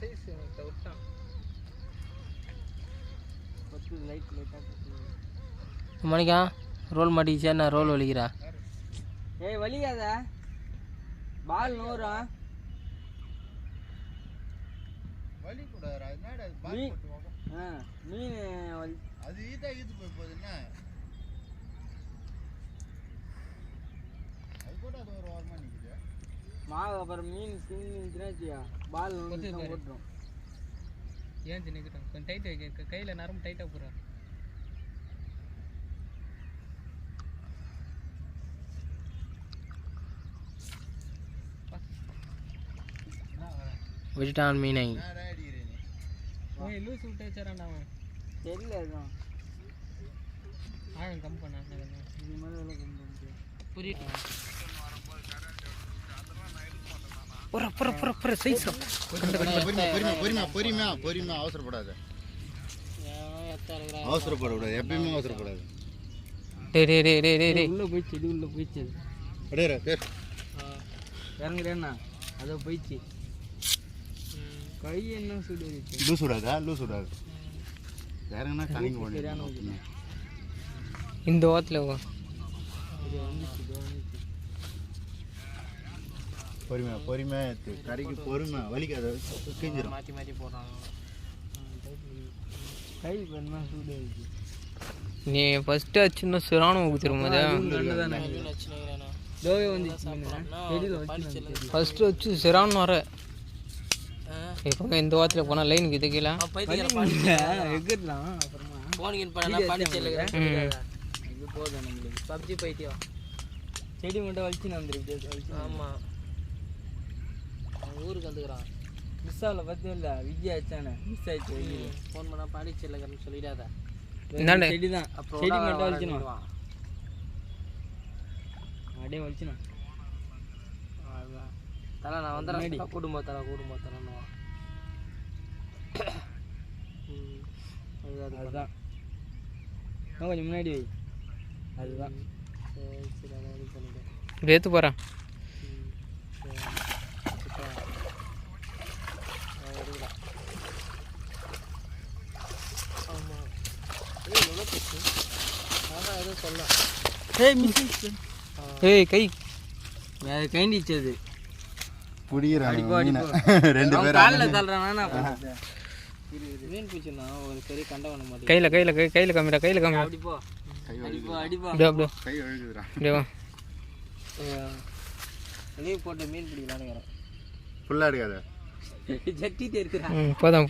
Size விட்டான் மணிக்கா role மாட்டிக்கிச்சா நான் ரோல் வலிக்கிறா ஏய் வலிக்காத பால் நூறும் வலி கூடாது என்னடா பால் போட்டு மீன் அது ஈதா ஈது போய் போகுதுன்னா அது கூட அது ஒரு வாரமா நிக்குது மாவு அப்புறம் மீன் தின்னுச்சுனா பால் போட்டுரும் ஏன் தின்னுக்கிட்டோம் கொஞ்சம் டைட் வைக்க கையில் நரம்பு டைட்டாக போடுறா விட்டான் மீனை லூஸ் விட்டு வச்சாரான் அவன் தெரியல அதுதான் ஆழம் கம் பண்ண இது மாதிரி கம் பண்ணிட்டு புரியுது புற சைஸ் பொறுமையா அவசரப்படாத அவசரப்படக்கூடாது எப்பயுமே அவசரப்படாது உள்ள போயிடுச்சு இது உள்ள போயிடுச்சு இறங்குறேண்ணா அதை போயிடுச்சு கை என்ன சுடுச்சு லூஸ் விடாது இறங்குனா கலங்கி போட்டு இந்த ஓரத்தில் பொறுமையா எடுத்து கறிக்கு பொறுமை வலிக்காத கிஞ்சிடும் மாற்றி போடுறாங்க கை பண்ணா சூடு ஆயிடுச்சு நீ ஃபஸ்ட்டு வச்சுன்னா சிறானும் ஊற்றிரும்போது தோவை வந்துச்சு ஃபஸ்ட்டு வச்சு சிறான்னு வர இப்போ இந்த வாரத்தில் போனால் லைனுக்கு இது கீழே எகிடலாம் அப்புறமா இது போதும் நம்மளுக்கு பப்ஜி பைத்தியம் செடி மட்டும் வலிச்சு வந்துருக்கு ஆமாம் ஊருக்கு வந்துக்கிறான் மிஸ் ஆகல பார்த்தியும் இல்லை விஜய் ஆச்சானே மிஸ் ஆயிடுச்சு ஃபோன் பண்ணால் படிச்சிடலன்னு சொல்லிடாத செடி தான் செடி மட்டும் வலிக்கணும் அப்படியே வலிக்கணும் அதுதான் தலை நான் வந்துடுறேன் கூடும்போது தரேன்னுவான் அதுதான் கொஞ்சம் முன்னாடி வை அதுதான் சரி அதை இது பண்ணிட்டேன் இப்படி எடுத்து போகிறேன். ஏய் கை கைண்டிச்சு அது ரெண்டு பேரும் காலில் தள்ளுறான் மீன் பிடிச்சிருந்தா ஒரு பெரிய கண்டவன மாதிரி கையில் காமிடா கையில் காமிடா. அடிப்போ அடிப்போ அப்படியே கை அழுகுதுடா. அப்படியே வா. லீவ் போட்டு மீன் பிடிக்கலான்னு ஃபுல்லாக எடுக்காத. ஜட்டி தெரியுறா. போதும்.